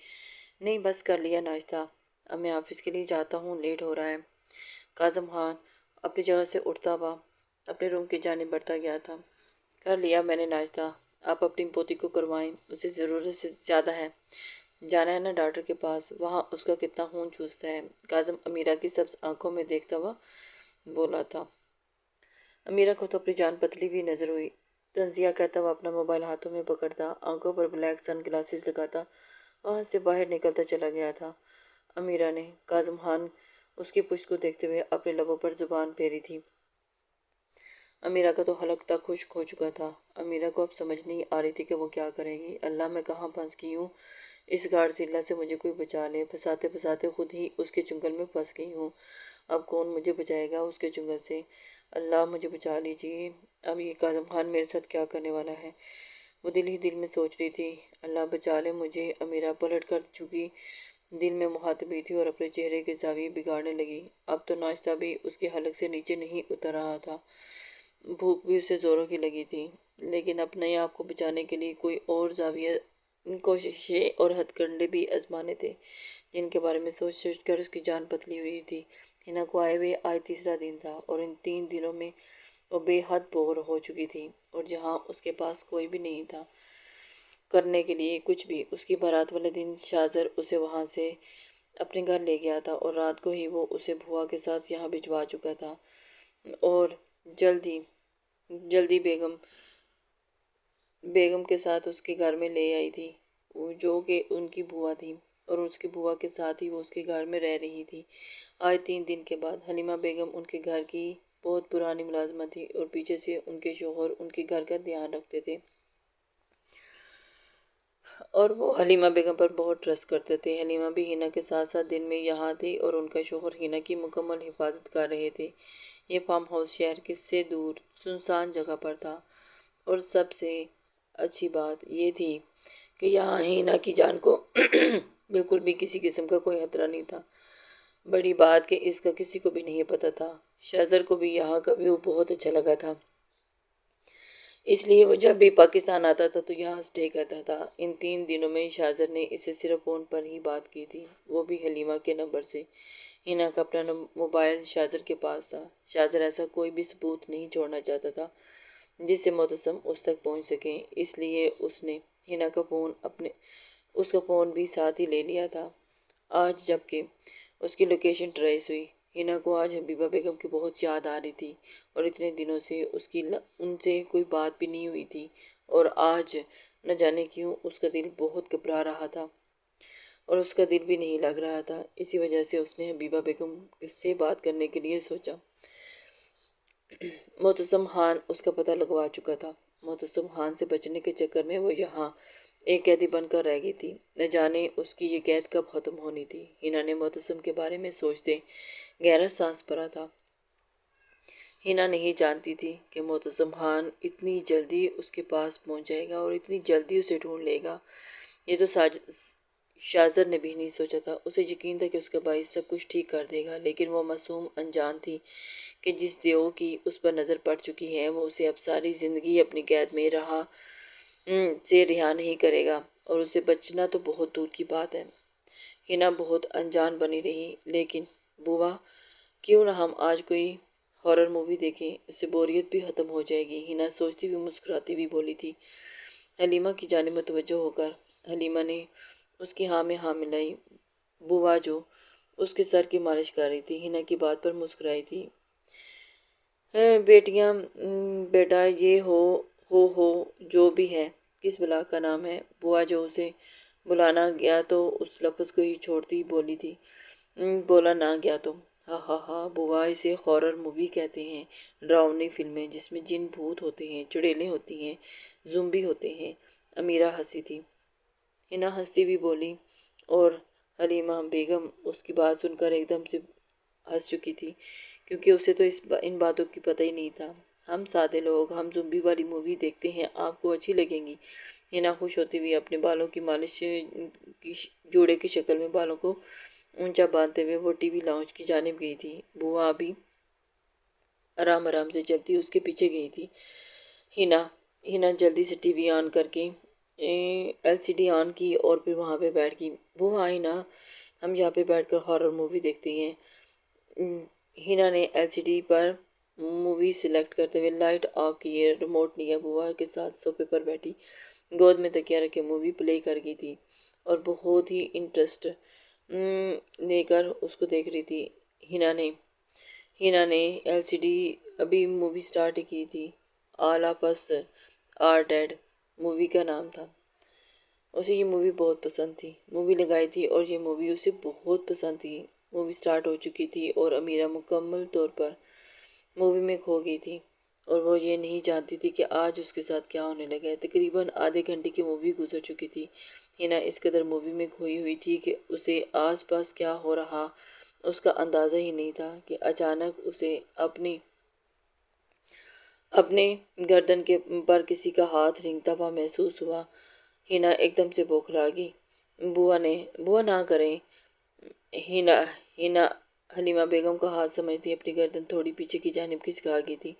نہیں بس کر لیا ناشتہ، اب میں آفس کے لیے جاتا ہوں، لیٹ ہو رہا ہے۔ کاظم خان اپنی جگہ سے اٹھتا ہوا اپنے روم کی جانب بڑھتا گیا تھا۔ کر لیا میں نے ناشتہ، آپ اپنی پوتی کو کروائیں، اسے ضرورت سے زیادہ ہے۔ جانا ہے نا ڈاکٹر کے پاس، وہاں اس کا کتنا خون چوستا ہے۔ کاظم امیرہ کی سبز آنکھوں میں دیکھتا ہوا بولا تھا۔ امیرہ کو تو اپنی جان پتلی بھی نظر ہوئی۔ تنزیہ کرتا ہوا اپنا موبائل ہاتھوں میں پکڑتا، آنکھوں پر بلیک سن گلاسز لگاتا وہاں سے باہر نکلتا چلا گیا تھا۔ امیرہ نے کاظم خان اس کی پشت کو دیکھتے ہوئے اپنے لبوں پر زبان پھیری تھی۔ امیرہ کا تو حلق تک خشک ہو چکا تھا۔ امیرہ کو اب سمجھ نہیں آ رہی تھی کہ وہ کیا کرے گی۔ اللہ، میں کہاں پھنس گئی ہوں؟ اس گھاٹ ضلع سے مجھے کوئی بچا لے۔ پھنساتے پھنساتے خود ہی اس کے چنگل میں پھنس گئی ہوں۔ اب کون مجھے بچائے گا اس کے چنگل سے؟ اللہ مجھے بچا لیجیے۔ اب یہ کاظم خان میرے ساتھ کیا کرنے والا ہے؟ وہ دل ہی دل میں سوچ رہی تھی۔ اللہ بچا لے مجھے۔ امیرہ پلٹ کر جھکی دل میں مخاطبی تھی اور اپنے چہرے کے زاویے بگاڑنے لگی۔ اب تو ناشتہ بھی اس کے حلق سے نیچے نہیں اتر رہا تھا، بھوک بھی اسے زوروں کی لگی تھی، لیکن اپنے آپ کو بچانے کے لیے کوئی اور زاویہ کوششیں اور ہتھ کنڈے بھی آزمانے تھے، جن کے بارے میں سوچ سوچ کر اس کی جان پتلی ہوئی تھی۔ ہنا کو آئے ہوئے آج تیسرا دن تھا، اور ان 3 دنوں میں وہ بے حد بور ہو چکی تھی، اور جہاں اس کے پاس کوئی بھی نہیں تھا کرنے کے لیے کچھ بھی۔ اس کی بارات والے دن شاہزر اسے وہاں سے اپنے گھر لے گیا تھا اور رات کو ہی وہ اسے بھوا کے ساتھ یہاں بھجوا چکا تھا، اور جلدی جلدی بیگم کے ساتھ اس کے گھر میں لے آئی تھی، جو کہ ان کی بھوا تھی، اور اس کی بھوا کے ساتھ ہی وہ اس کے گھر میں رہ رہی تھی۔ آج 3 دن کے بعد حلیمہ بیگم ان کے گھر کی بہت پرانی ملازمت تھی، اور پیچھے سے ان کے شوہر ان کے گھر کا دھیان رکھتے تھے، اور وہ حلیمہ بیگم پر بہت ٹرسٹ کرتے تھے۔ حلیمہ بھی ہینا کے ساتھ ساتھ دن میں یہاں تھی، اور ان کا شوہر ہینا کی مکمل حفاظت کر رہے تھے۔ یہ فارم ہاؤس شہر کے سے دور سنسان جگہ پر تھا، اور سب سے اچھی بات یہ تھی کہ یہاں ہینا کی جان کو بالکل بھی کسی قسم کا کوئی خطرہ نہیں تھا۔ بڑی بات کہ اس کا کسی کو بھی نہیں پتا تھا۔ شہزر کو بھی یہاں کا ویو بہت اچھا لگا تھا، اس لیے وہ جب بھی پاکستان آتا تھا تو یہاں سٹے کرتا تھا۔ ان 3 دنوں میں شہزر نے اسے صرف فون پر ہی بات کی تھی، وہ بھی حلیمہ کے نمبر سے۔ ہینا کا اپنا موبائل شہزر کے پاس تھا۔ شہزر ایسا کوئی بھی ثبوت نہیں چھوڑنا چاہتا تھا جس سے معتصم اس تک پہنچ سکیں، اس لیے اس نے ہینا کا فون بھی ساتھ ہی لے لیا تھا۔ آج جب کہ اس کی لوکیشن ٹریس ہوئی، ہینا کو آج حبیبہ بیگم کی بہت یاد آ رہی تھی، اور اتنے دنوں سے ان سے کوئی بات بھی نہیں ہوئی تھی، اور آج نہ جانے کیوں اس کا دل بہت گھبرا رہا تھا، اور اس کا دل بھی نہیں لگ رہا تھا۔ اسی وجہ سے اس نے حبیبہ بیگم سے بات کرنے کے لیے سوچا۔ معتصم خان اس کا پتہ لگوا چکا تھا۔ معتصم خان سے بچنے کے چکر میں وہ یہاں ایک قیدی بن کر رہ گئی تھی، نہ جانے اس کی یہ قید کب ختم ہونی تھی۔ ہینا نے معتصم کے بارے میں سوچتے گہرا سانس بھرا تھا۔ ہینا نہیں جانتی تھی کہ معتصم خان اتنی جلدی اس کے پاس پہنچ جائے گا اور اتنی جلدی اسے ڈھونڈ لے گا۔ یہ تو شہزر نے بھی نہیں سوچا تھا۔ اسے یقین تھا کہ اس کا بھائی سب کچھ ٹھیک کر دے گا، لیکن وہ معصوم انجان تھی کہ جس دیو کی اس پر نظر پڑ چکی ہے وہ اسے اب ساری زندگی اپنی قید میں سے رہا نہیں کرے گا، اور اسے بچنا تو بہت دور کی بات ہے۔ ہینا بہت انجان بنی رہی۔ لیکن بوا، کیوں نہ ہم آج کوئی ہارر مووی دیکھیں، اس سے بوریت بھی ختم ہو جائے گی، ہینا سوچتی ہوئی مسکراتی ہوئی بولی تھی۔ حلیمہ کی جانب متوجہ ہو کر حلیمہ نے اس کی ہاں میں ہاں ملائی۔ بوا جو اس کے سر کی مالش کر رہی تھی، ہینا کی بات پر مسکرائی تھی۔ بیٹا یہ ہو جو بھی ہے، کس بلا کا نام ہے؟ بوا جو اسے بلانا گیا تو اس لفظ کو ہی چھوڑتی بولا نہ گیا تو۔ ہاں ہاں ہاں بوا، اسے ہارر مووی کہتے ہیں، ڈراؤنی فلمیں جس میں جن بھوت ہوتے ہیں، چڑیلیں ہوتی ہیں، زومبی ہوتے ہیں۔ امیرہ ہنسی تھی۔ ہینا ہنستی بھی بولی، اور حلیمہ بیگم اس کی بات سن کر ایک دم سے ہنس چکی تھی، کیونکہ اسے تو ان باتوں کی پتہ ہی نہیں تھا۔ ہم سادے لوگ، ہم زومبی والی مووی دیکھتے ہیں، آپ کو اچھی لگیں گی؟ ہینا خوش ہوتی ہوئی اپنے بالوں کی مالش جوڑے کی شکل میں بالوں کو اونچا باندھتے ہوئے وہ ٹی وی لاؤنج کی جانب گئی تھی۔ بوا ابھی آرام آرام سے چلتی اس کے پیچھے گئی تھی۔ ہینا جلدی سے ٹی وی آن کر کے ایل سی ڈی آن کی اور پھر وہاں پہ بیٹھ گئی۔ بوا، ہینا، ہم یہاں پہ بیٹھ کر ہارر مووی دیکھتے ہیں۔ ہینا نے ایل سی ڈی پر مووی سلیکٹ کرتے ہوئے لائٹ آف کی، ریموٹ لیا، بوا کے ساتھ صوفے پر بیٹھی گود میں تکیہ رکھے مووی پلے کر گئی تھی، اور بہت ہی انٹرسٹ لے کر اس کو دیکھ رہی تھی۔ ہینا نے ایل سی ڈی ابھی مووی سٹارٹ کی تھی۔ All of us are dead movie کا نام تھا۔ اسے یہ مووی بہت پسند تھی۔ مووی لگائی تھی اور یہ مووی اسے بہت پسند تھی۔ مووی سٹارٹ ہو چکی تھی اور امیرہ مکمل طور پر مووی میں کھو گئی تھی، اور وہ یہ نہیں جانتی تھی کہ آج اس کے ساتھ کیا ہونے لگا ہے۔ تقریباً آدھے گھنٹے کی مووی گزر چکی تھی۔ ہینا اس قدر مووی میں کھوئی ہوئی تھی کہ اسے آس پاس کیا ہو رہا اس کا اندازہ ہی نہیں تھا کہ اچانک اسے اپنے گردن پر کسی کا ہاتھ رینگتا ہوا محسوس ہوا۔ ہینا ایک دم سے بوکھلا گئی۔ بوا نہ کریں۔ ہینا حلیمہ بیگم کا ہاتھ سمجھتی اپنی گردن تھوڑی پیچھے کی جانب کھسکا گئی تھی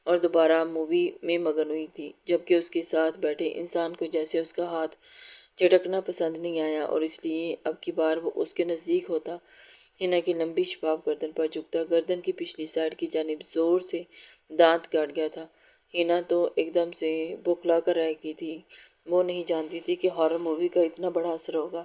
اور دوبارہ مووی میں مگن ہوئی تھی، جبکہ اس کے ساتھ بیٹھے انسان کو جیسے اس کا ہاتھ جھٹکنا پسند نہیں آیا، اور اس لیے اب کی بار وہ اس کے نزدیک ہوتا ہینا کی لمبی شفاف گردن پر جھکتا، گردن کی پچھلی سائڈ کی جانب زور سے دانت کاٹ گیا تھا۔ ہینا تو ایک دم سے بوکھلا کر رہ گئی تھی۔ وہ نہیں جانتی تھی کہ ہارر مووی کا اتنا بڑا اثر ہوگا۔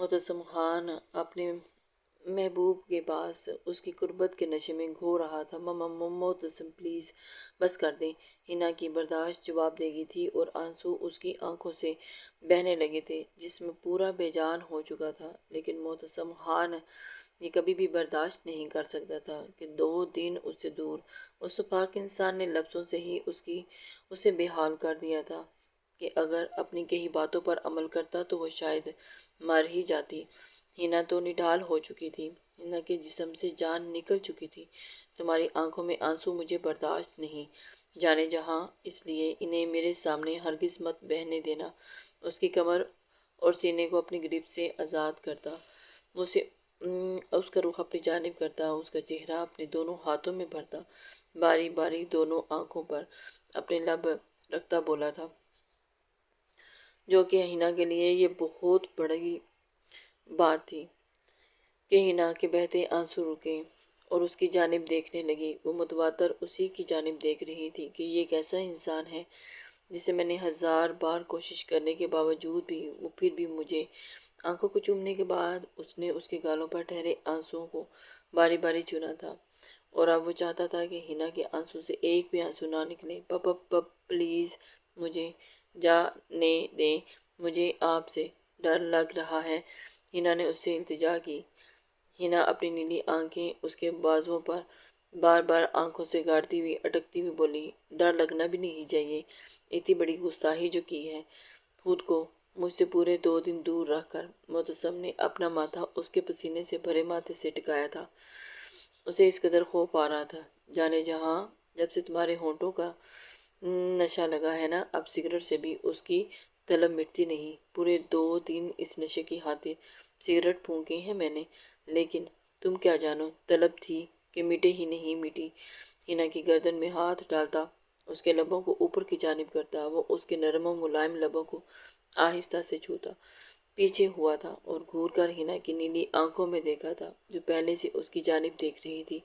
معتصم خان اپنے محبوب کے پاس اس کی قربت کے نشے میں گھو رہا تھا۔ معتصم پلیز بس کر دیں، ہنا کی برداشت جواب دے گی تھی اور آنسو اس کی آنکھوں سے بہنے لگے تھے، جسم پورا بے جان ہو چکا تھا۔ لیکن معتصم خان یہ کبھی بھی برداشت نہیں کر سکتا تھا کہ 2 دن اس سے دور اس پاک انسان نے لفظوں سے ہی اسے بے حال کر دیا تھا کہ اگر اپنی کئی باتوں پر عمل کرتا تو وہ شاید مر ہی جاتی۔ ہنا تو نڈال ہو چکی تھی، ہنا کے جسم سے جان نکل چکی تھی۔ تمہاری آنکھوں میں آنسو مجھے برداشت نہیں، جانے جہاں، اس لیے انہیں میرے سامنے ہرگز مت بہنے دینا۔ اس کی کمر اور سینے کو اپنی گرپ سے آزاد کرتا، اس کا رخ اپنی جانب کرتا، اس کا چہرہ اپنے دونوں ہاتھوں میں بھرتا، باری باری دونوں آنکھوں پر اپنے لب رکھتا بولا تھا، جو کہ ہنا کے لیے یہ بہت بڑی بات تھی کہ ہنا کے بہتے آنسو رکے اور اس کی جانب دیکھنے لگی۔ وہ متواتر اسی کی جانب دیکھ رہی تھی کہ یہ کیسا انسان ہے جسے میں نے 1000 بار کوشش کرنے کے باوجود بھی وہ پھر بھی مجھے آنکھوں کو چومنے کے بعد اس نے اس کے گالوں پر ٹھہرے آنسوؤں کو باری باری چنا تھا، اور اب وہ چاہتا تھا کہ ہنا کے آنسو سے ایک بھی آنسو نہ نکلے۔ پلیز مجھے جانے دیں، مجھے آپ سے ڈر لگ رہا ہے، ہنا نے اس سے التجا کی۔ ہنا اپنی نیلی آنکھیں اس کے بازوؤں پر بار بار آنکھوں سے گاڑتی ہوئی اٹکتی ہوئی بولی، ڈر لگنا بھی نہیں چاہیے، اتنی بڑی گستاخی جو کی ہے، خود کو مجھ سے پورے 2 دن دور رکھ کر۔ معتصم نے اپنا ماتھا اس کے پسینے سے بھرے ماتھے سے ٹکایا تھا، اسے اس قدر خوف آ رہا تھا، جانے جہاں جب سے تمہارے ہونٹوں کا نشہ لگا ہے نا، اب سگریٹ سے بھی اس کی طلب مٹتی نہیں۔ پورے 2 دن اس نشے کی خاطر سگریٹ پھونکی ہے میں نے، لیکن تم کیا جانو طلب تھی کہ مٹے ہی نہیں مٹی۔ ہنا کی گردن میں ہاتھ ڈالتا، اس کے لبوں کو اوپر کی جانب کرتا، وہ اس کے نرم و ملائم لبوں کو آہستہ سے چھوتا پیچھے ہوا تھا اور گھور کر ہنا کی نیلی آنکھوں میں دیکھا تھا جو پہلے سے اس کی جانب دیکھ رہی تھی۔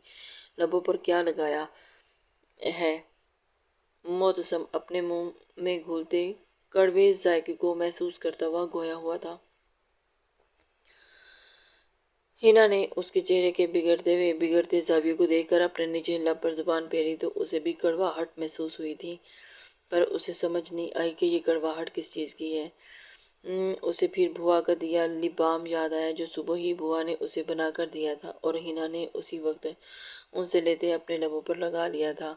لبوں پر کیا لگایا ہے؟ معتصم اپنے منہ میں گھولتے کڑوے ذائقے کو محسوس کرتا ہوا گویا ہوا تھا۔ ہنا نے اس کے چہرے کے بگڑتے زاویے کو دیکھ کر اپنے نیچے لب پر زبان پھیری تو اسے بھی کڑواہٹ محسوس ہوئی تھی، پر اسے سمجھ نہیں آئی کہ یہ کڑواہٹ کس چیز کی ہے۔ اسے پھر بھوا کا دیا لپ بام یاد آیا جو صبح ہی بھوا نے اسے بنا کر دیا تھا اور ہنا نے اسی وقت ان سے لیتے اپنے لبوں پر لگا لیا تھا۔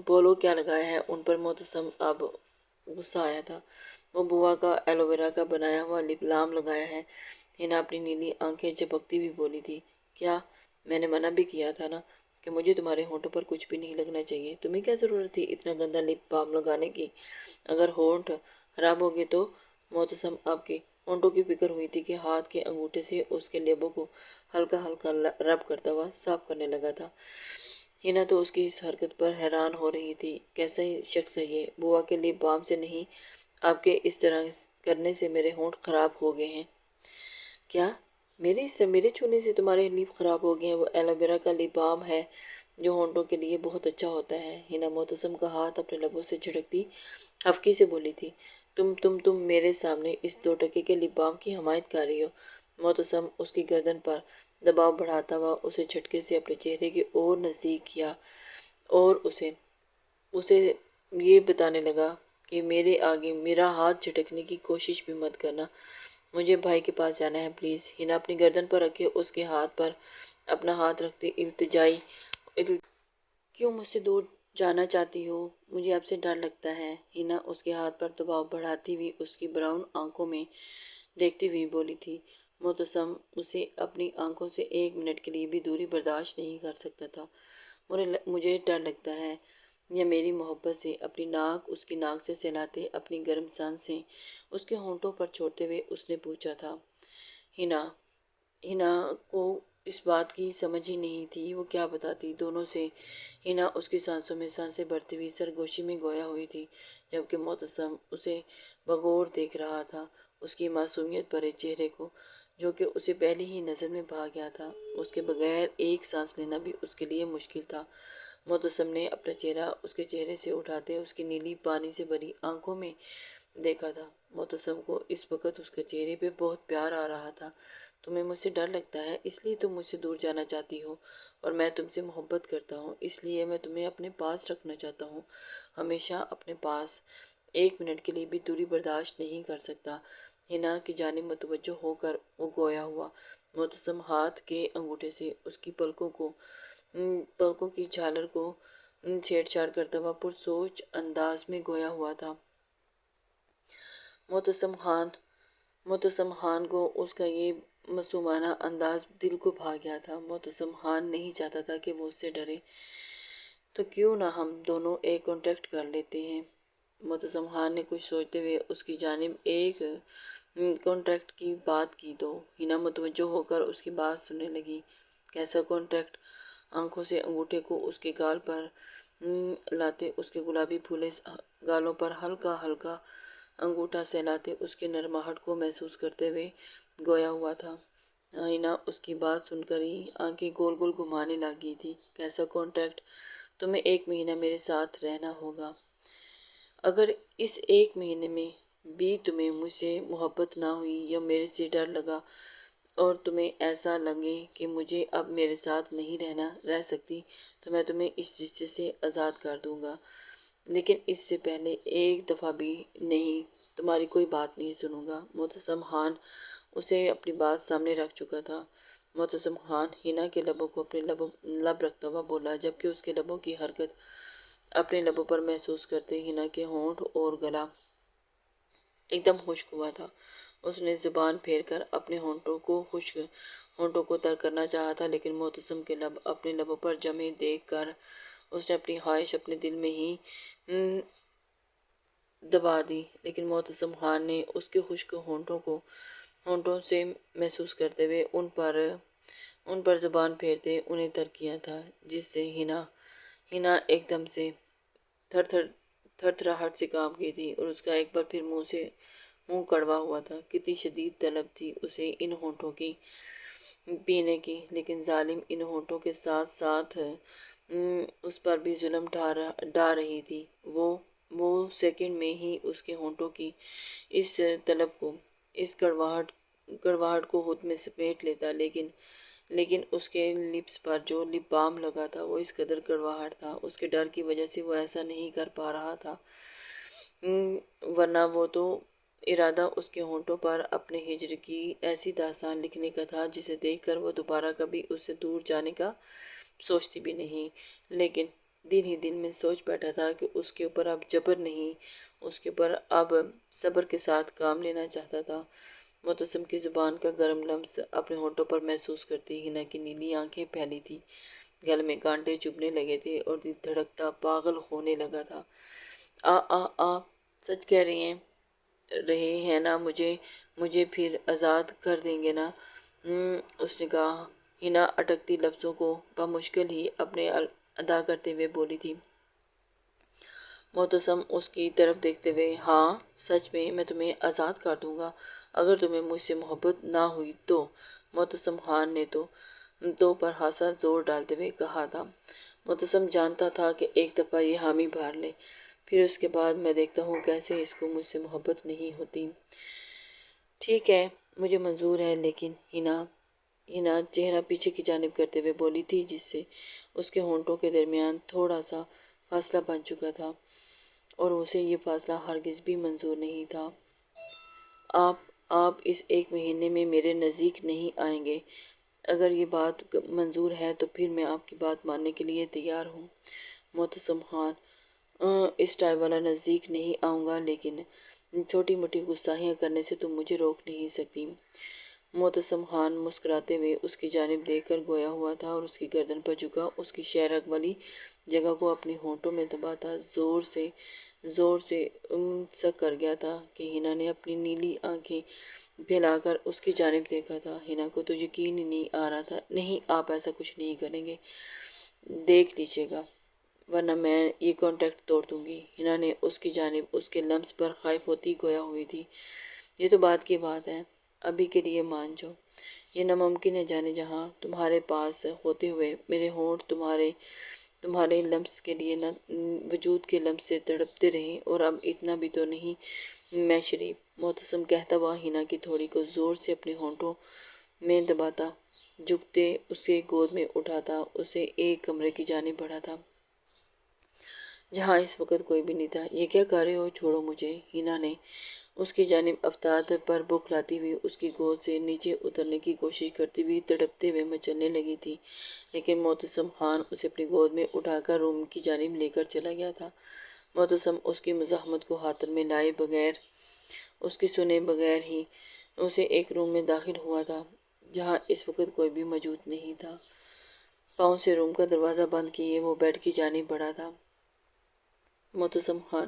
بولو کیا لگایا ہے ان پر؟ معتصم اب غصہ آیا تھا۔ وہ بھوا کا ایلو ویرا کا بنایا ہوا لپ لام لگایا ہے، ہنا اپنی نیلی آنکھیں جھپکتی ہوئی بولی تھی۔ کیا میں نے منع بھی کیا تھا نا کہ مجھے تمہارے ہونٹوں پر کچھ بھی نہیں لگنا چاہیے، تمہیں کیا ضرورت تھی اتنا گندا لپ بام لگانے کی؟ اگر ہونٹ خراب ہو گئے تو؟ معتصم اب کے ہونٹوں کی فکر ہوئی تھی کہ ہاتھ کے انگوٹھے سے اس کے لبوں کو ہلکا ہلکا رب کرتا ہوا صاف کرنے لگا تھا۔ ہنا تو اس کی اس حرکت پر حیران ہو رہی تھی، کیسا ہی شخص ہے یہ، بوا کے لپ بام سے نہیں، آپ کے اس طرح کرنے سے میرے ہونٹ خراب ہو گئے ہیں۔ کیا میرے چھونے سے تمہارے لپ خراب ہو گئے ہیں؟ وہ ایلو ویرا کا لپ بام ہے جو ہونٹوں کے لیے بہت اچھا ہوتا ہے۔ ہنا معتصم کا ہاتھ اپنے لبوں سے جھٹکتی ہفکی سے بولی تھی، تم میرے سامنے اس 2 ٹکے کے لپ بام کی حمایت کر رہی ہو؟ معتصم اس کی گردن پر دباؤ بڑھاتا ہوا اسے جھٹکے سے اپنے چہرے کے اور نزدیک کیا اور اسے یہ بتانے لگا کہ میرے آگے میرا ہاتھ جھٹکنے کی کوشش بھی مت کرنا، مجھے بھائی کے پاس جانا ہے پلیز۔ ہنا اپنی گردن پر رکھے اس کے ہاتھ پر اپنا ہاتھ رکھتے کیوں مجھ سے دور جانا چاہتی ہو؟ مجھے آپ سے ڈر لگتا ہے، ہنا اس کے ہاتھ پر دباؤ بڑھاتی ہوئی اس کی براؤن آنکھوں میں دیکھتی ہوئی بولی تھی۔ معتصم اسے اپنی آنکھوں سے 1 منٹ کے لیے بھی دوری برداشت نہیں کر سکتا تھا۔ مجھے ڈر لگتا ہے، یا میری محبت سے؟ اپنی ناک اس کی ناک سے سہلاتے اپنی گرم سانسیں اس کے ہونٹوں پر چھوڑتے ہوئے اس نے پوچھا تھا۔ ہنا کو اس بات کی سمجھ ہی نہیں تھی وہ کیا بتاتی، دونوں سے ہنا اس کی سانسوں میں سانسیں بھرتی ہوئی سرگوشی میں گویا ہوئی تھی، جبکہ معتصم اسے بغور دیکھ رہا تھا، اس کی معصومیت بھرے چہرے کو جو کہ اسے پہلی ہی نظر میں بھا گیا تھا۔ اس کے بغیر ایک سانس لینا بھی اس کے لیے مشکل تھا۔ معتصم نے اپنا چہرہ اس کے چہرے سے اٹھاتے اس کی نیلی پانی سے بھری آنکھوں میں دیکھا تھا۔ معتصم کو اس وقت اس کے چہرے پہ بہت پیار آ رہا تھا۔ تمہیں مجھ سے ڈر لگتا ہے، اس لیے تم مجھ سے دور جانا چاہتی ہو، اور میں تم سے محبت کرتا ہوں، اس لیے میں تمہیں اپنے پاس رکھنا چاہتا ہوں، ہمیشہ اپنے پاس۔ ایک منٹ کے لیے بھی دوری برداشت نہیں کر سکتا۔ ہنا کی جانب متوجہ ہو کر وہ گویا ہوا۔ معتصم ہاتھ کے انگوٹھے سے اس کی پلکوں کی جھالر کو چھیڑ چھاڑ کرتا ہوا پرسوچ انداز میں گویا ہوا تھا۔ معتصم خان کو اس کا یہ معصومانہ انداز دل کو بھا گیا تھا۔ معتصم خان نہیں چاہتا تھا کہ وہ اس سے ڈرے۔ تو کیوں نہ ہم دونوں ایک کانٹیکٹ کر لیتے ہیں؟ معتصم خان نے کچھ سوچتے ہوئے اس کی جانب ایک کانٹیکٹ کی بات کی تو ہنا متوجہ ہو کر اس کی بات سننے لگی۔ کیسا کانٹیکٹ؟ آنکھوں سے انگوٹھے کو اس کے گال پر لاتے اس کے گلابی پھولے گالوں پر ہلکا ہلکا انگوٹھا سہلاتے اس کے نرماہٹ کو محسوس کرتے ہوئے گویا ہوا تھا۔ ہنا اس کی بات سن کر ہی آنکھیں گول گول گھمانے لگی تھی۔ کیسا کانٹیکٹ؟ تمہیں 1 مہینہ میرے ساتھ رہنا ہوگا۔ اگر اس 1 مہینے میں بھی تمہیں مجھ سے محبت نہ ہوئی یا میرے سے ڈر لگا اور تمہیں ایسا لگے کہ مجھے اب میرے ساتھ نہیں رہ سکتی، تو میں تمہیں اس رشتے سے آزاد کر دوں گا، لیکن اس سے پہلے ایک دفعہ بھی نہیں، تمہاری کوئی بات نہیں سنوں گا۔ معتصم خان اسے اپنی بات سامنے رکھ چکا تھا۔ معتصم خان ہنا کے لبوں کو اپنے لب رکھتا ہوا بولا، جبکہ اس کے لبوں کی حرکت اپنے لبوں پر محسوس کرتے ہنا کے ہونٹ اور گلا ایک دم خشک ہوا تھا۔ اس نے زبان پھیر کر اپنے ہونٹوں کو تر کرنا چاہا تھا، لیکن معتصم کے لب اپنے لبوں پر جمے دیکھ کر اس نے اپنی خواہش اپنے دل میں ہی دبا دی، لیکن معتصم خان نے اس کے خشک ہونٹوں سے محسوس کرتے ہوئے ان پر زبان پھیرتے انہیں تر کیا تھا، جس سے ہنا ایک دم سے تھرتھراہٹ سے کانپ گئی تھی اور اس کا ایک بار پھر منہ کڑوا ہوا تھا۔ کتنی شدید طلب تھی اسے ان ہونٹوں کی پینے کی، لیکن ظالم ان ہونٹوں کے ساتھ ساتھ اس پر بھی ظلم ڈھا رہی تھی۔ وہ سیکنڈ میں ہی اس کے ہونٹوں کی اس طلب کو، اس کڑواہٹ کو خود میں سمیٹ لیتا، لیکن اس کے لپس پر جو لپ بام لگا تھا وہ اس قدر کڑواہٹ تھا، اس کے ڈر کی وجہ سے وہ ایسا نہیں کر پا رہا تھا، ورنہ وہ تو ارادہ اس کے ہونٹوں پر اپنے ہجر کی ایسی داستان لکھنے کا تھا جسے دیکھ کر وہ دوبارہ کبھی اس سے دور جانے کا سوچتی بھی نہیں، لیکن دن ہی دن میں سوچ بیٹھا تھا کہ اس کے اوپر اب جبر نہیں، اس کے اوپر اب صبر کے ساتھ کام لینا چاہتا تھا۔ معتصم کی زبان کا گرم لمس اپنے ہونٹوں پر محسوس کرتی ہنا کی نیلی آنکھیں پھیلی تھی، گل میں کانٹے چبھنے لگے تھے اور دل دھڑکتا پاگل ہونے لگا تھا۔ آپ سچ کہہ رہے ہیں نا، مجھے پھر آزاد کر دیں گے نا؟ اس نے کہا۔ ہنا اٹکتی لفظوں کو بمشکل ہی اپنے ادا کرتے ہوئے بولی تھی۔ معتصم اس کی طرف دیکھتے ہوئے، ہاں سچ میں تمہیں آزاد کر دوں گا، اگر تمہیں مجھ سے محبت نہ ہوئی تو۔ معتصم خان نے تو پر خاصا زور ڈالتے ہوئے کہا تھا۔ معتصم جانتا تھا کہ ایک دفعہ یہ حامی بھر لے، پھر اس کے بعد میں دیکھتا ہوں کیسے اس کو مجھ سے محبت نہیں ہوتی۔ ٹھیک ہے، مجھے منظور ہے، لیکن ہنا چہرہ پیچھے کی جانب کرتے ہوئے بولی تھی، جس سے اس کے ہونٹوں کے درمیان تھوڑا سا فاصلہ بن چکا تھا اور اسے یہ فاصلہ ہرگز بھی منظور نہیں تھا۔ آپ اس 1 مہینے میں میرے نزدیک نہیں آئیں گے؟ اگر یہ بات منظور ہے تو پھر میں آپ کی بات ماننے کے لیے تیار ہوں۔ معتصم خان، اس ٹائم والا نزدیک نہیں آؤں گا، لیکن چھوٹی موٹی گستاخیاں کرنے سے تم مجھے روک نہیں سکتی۔ معتصم خان مسکراتے ہوئے اس کی جانب دیکھ کر گویا ہوا تھا اور اس کی گردن پر جھکا اس کی شہرگ والی جگہ کو اپنے ہونٹوں میں دباتا زور سے سک کر گیا تھا کہ ہنا نے اپنی نیلی آنکھیں پھیلا کر اس کی جانب دیکھا تھا۔ ہنا کو تو یقین ہی نہیں آ رہا تھا۔ نہیں، آپ ایسا کچھ نہیں کریں گے، دیکھ لیجیے گا، ورنہ میں یہ کانٹیکٹ توڑ دوں گی۔ ہنا نے اس کی جانب اس کے لمس پر خائف ہوتی گویا ہوئی تھی۔ یہ تو بات کی بات ہے، ابھی کے لیے مان جاؤ۔ یہ ناممکن ہے، جانے جہاں تمہارے پاس ہوتے ہوئے میرے ہونٹ تمہارے تمہارے لمس کے لیے نہ وجود کے لمس سے تڑپتے رہے، اور اب اتنا بھی تو نہیں میں شریف، معتصم کہتا ہوا ہینا کی تھوڑی کو زور سے اپنے ہونٹوں میں دباتا، جھکتے اسے گود میں اٹھاتا، اسے ایک کمرے کی جانب بڑھاتا جہاں اس وقت کوئی بھی نہیں تھا۔ یہ کیا کر رہے ہو؟ چھوڑو مجھے۔ ہینا نے اس کی جانب افتاد پر بوکھلاتی ہوئی اس کی گود سے نیچے اترنے کی کوشش کرتی ہوئی تڑپتے ہوئے مچلنے لگی تھی، لیکن معتصم خان اسے اپنی گود میں اٹھا کر روم کی جانب لے کر چلا گیا تھا۔ معتصم اس کی مزاحمت کو خاطر میں لائے بغیر، اس کی سنے بغیر ہی اسے ایک روم میں داخل ہوا تھا جہاں اس وقت کوئی بھی موجود نہیں تھا۔ پاؤں سے روم کا دروازہ بند کیے وہ بیڈ کی جانب بڑھا تھا۔ معتصم خان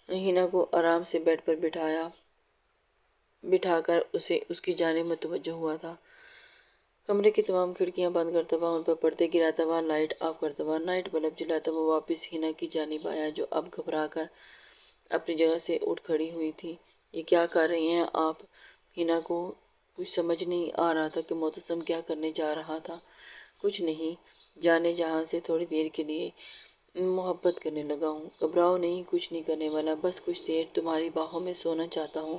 ہینا کو آرام سے بیڈ پر بٹھا کر اسے اس کی جانب متوجہ ہوا تھا، کمرے کی تمام کھڑکیاں بند کرتا ہوا، ان پر پردے گراتا ہوا، لائٹ آف کرتا ہوا، نائٹ بلب جلاتا ہوا واپس ہینا کی جانب آیا جو اب گھبرا کر اپنی جگہ سے اٹھ کھڑی ہوئی تھی۔ یہ کیا کر رہی ہیں آپ؟ ہینا کو کچھ سمجھ نہیں آ رہا تھا کہ معتصم کیا کرنے جا رہا تھا۔ کچھ نہیں، جانے جہاں سے تھوڑی دیر کے لیے محبت کرنے لگا ہوں۔ گھبراؤ نہیں، کچھ نہیں کرنے والا، بس کچھ دیر تمہاری باہوں میں سونا چاہتا ہوں،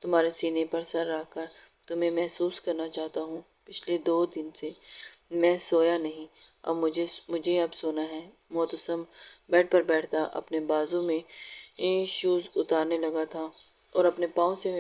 تمہارے سینے پر سر رکھ کر تمہیں محسوس کرنا چاہتا ہوں۔ پچھلے 2 دن سے میں سویا نہیں، اب مجھے اب سونا ہے۔ معتصم بیڈ پر بیٹھتا اپنے بازو میں شوز اتارنے لگا تھا اور اپنے پاؤں سے